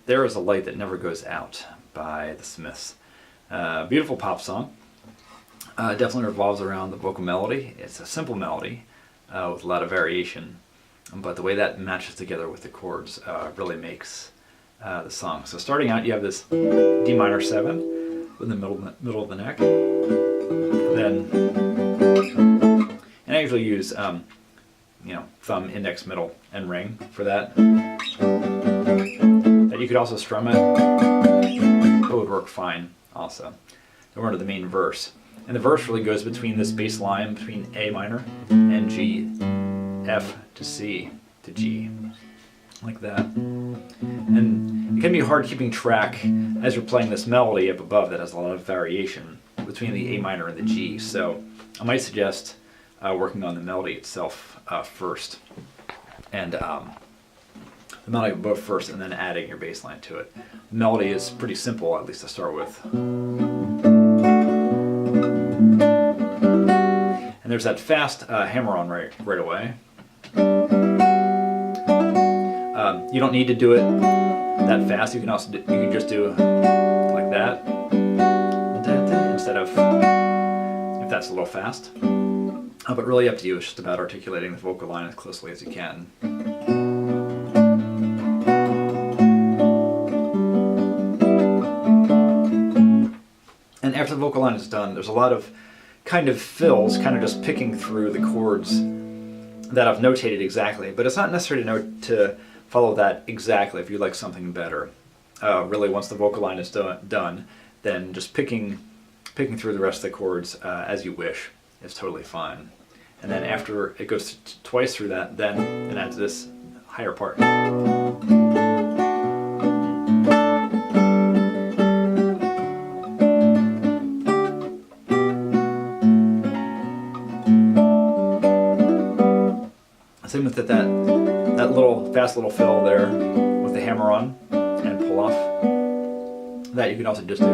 There Is a Light That Never Goes Out by the Smiths. Beautiful pop song. Definitely revolves around the vocal melody. It's a simple melody with a lot of variation, but the way that matches together with the chords really makes the song. So starting out, you have this D minor 7 in the middle of the neck. Then, and I usually use thumb, index, middle, and ring for that. That you could also strum it. It would work fine also. Then we're into the main verse. And the verse really goes between this bass line between A minor and G, F to C to G, like that. And it can be hard keeping track as you're playing this melody up above that has a lot of variation between the A minor and the G. So I might suggest working on the melody itself first, and the melody above first, and then adding your bass line to it. The melody is pretty simple, at least to start with. And there's that fast hammer-on right away. You don't need to do it that fast. You can also you can just do like that instead of if that's a little fast. But really up to you. It's just about articulating the vocal line as closely as you can. And after the vocal line is done, there's a lot of kind of fills, kind of just picking through the chords that I've notated exactly, but it's not necessary to follow that exactly if you like something better. Really, once the vocal line is done, then just picking through the rest of the chords as you wish is totally fine. And then after it goes twice through that, then it adds this higher part. Same with that little fast little fill there with the hammer on and pull off. That you can also just do,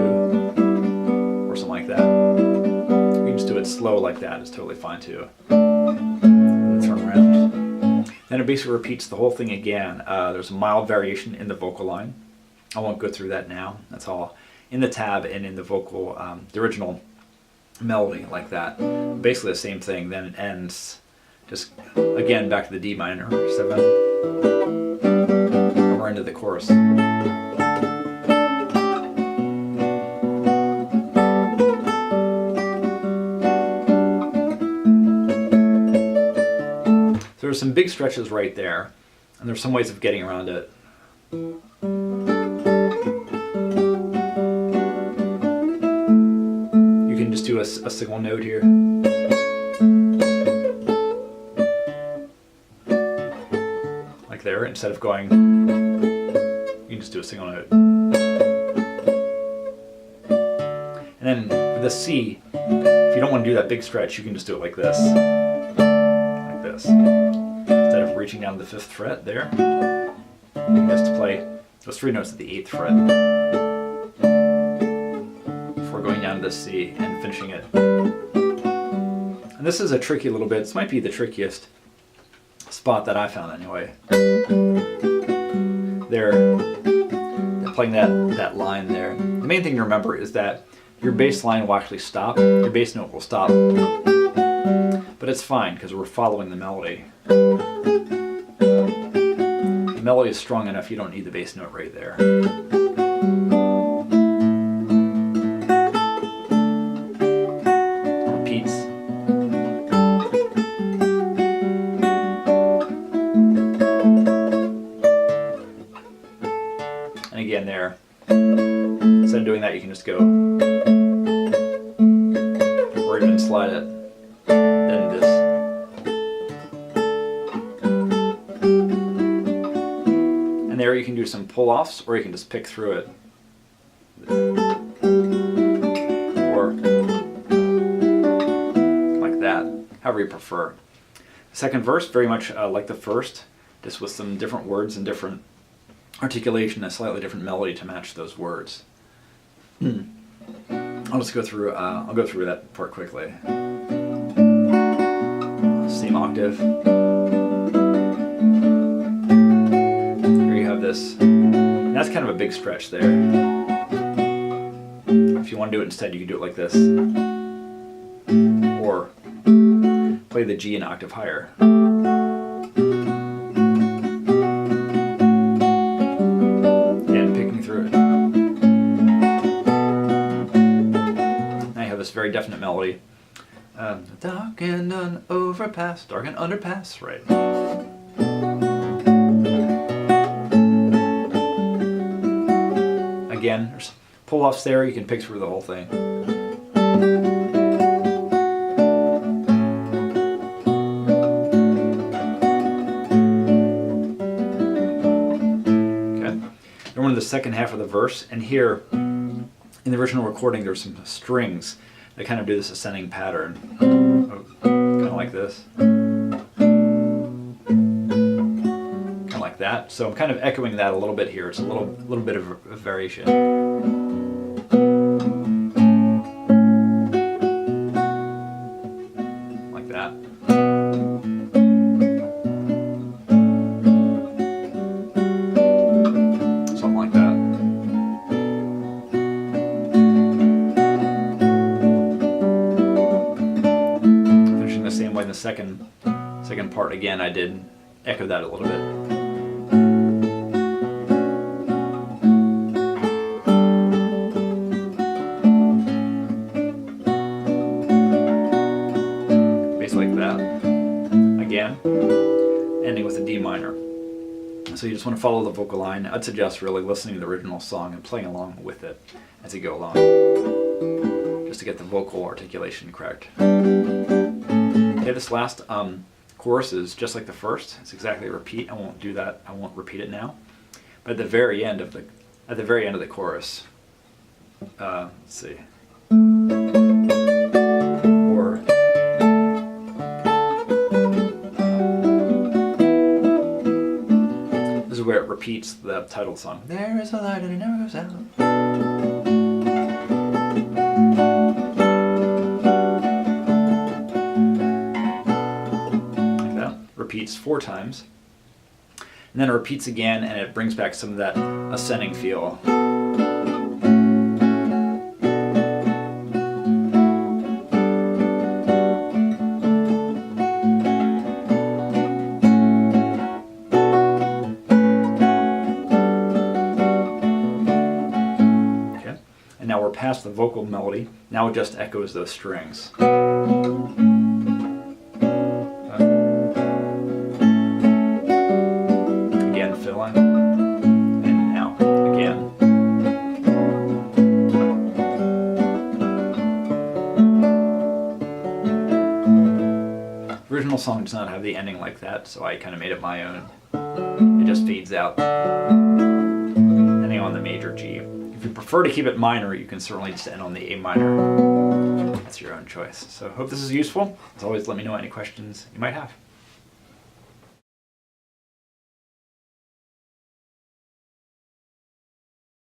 or something like that. You can just do it slow like that. It's totally fine too. And turn around. Then it basically repeats the whole thing again. There's a mild variation in the vocal line. I won't go through that now. That's all in the tab and in the vocal, the original melody like that. Basically the same thing. Then it ends. Just again back to the D minor 7, and we're into the chorus. So there's some big stretches right there, and there's some ways of getting around it. You can just do a single note here. There, instead of going, you can just do a single note. And then with the C, if you don't want to do that big stretch, you can just do it like this. Like this. Instead of reaching down to the 5th fret there, you can just play those 3 notes at the 8th fret before going down to the C and finishing it. And this is a tricky little bit. This might be the trickiest spot that I found anyway. They're playing that line there. The main thing to remember is that your bass line will actually stop, your bass note will stop, but it's fine because we're following the melody. The melody is strong enough you don't need the bass note right there. Again there, instead of doing that you can just go, or even slide it, then this. And there you can do some pull-offs, or you can just pick through it. Or like that, however you prefer. The second verse, very much like the first, just with some different words and different articulation, a slightly different melody to match those words. I'll just go through. I'll go through that part quickly. Same octave. Here you have this And that's kind of a big stretch there. If you want to do it instead, you can do it like this. Or play the G an octave higher. And picking through it. Now you have this very definite melody. Dark and an overpass, dark and underpass, right. Again, there's pull-offs there, you can pick through the whole thing. Okay, then we're in the second half of the verse, and here, in the original recording, there's some strings that kind of do this ascending pattern. Kind of like this. Kind of like that. So I'm kind of echoing that a little bit here. It's a little bit of a variation. Like that. Something like that. Finishing the same way in the second part. Again, I did echo that a little bit. Like that. Again, ending with a D minor. So you just want to follow the vocal line. I'd suggest really listening to the original song and playing along with it as you go along, just to get the vocal articulation correct. Okay, this last chorus is just like the first. It's exactly a repeat. I won't do that. I won't repeat it now. But at the very end of the chorus, let's see. Where it repeats the title song. There is a light and it never goes out. Like that. Repeats 4 times. And then it repeats again and it brings back some of that ascending feel. Now we're past the vocal melody. Now it just echoes those strings. Again, filling. And now, again. The original song does not have the ending like that, so I kind of made it my own. It just fades out, ending on the major G. If you prefer to keep it minor, you can certainly just end on the A minor. That's your own choice. So I hope this is useful. As always, let me know any questions you might have.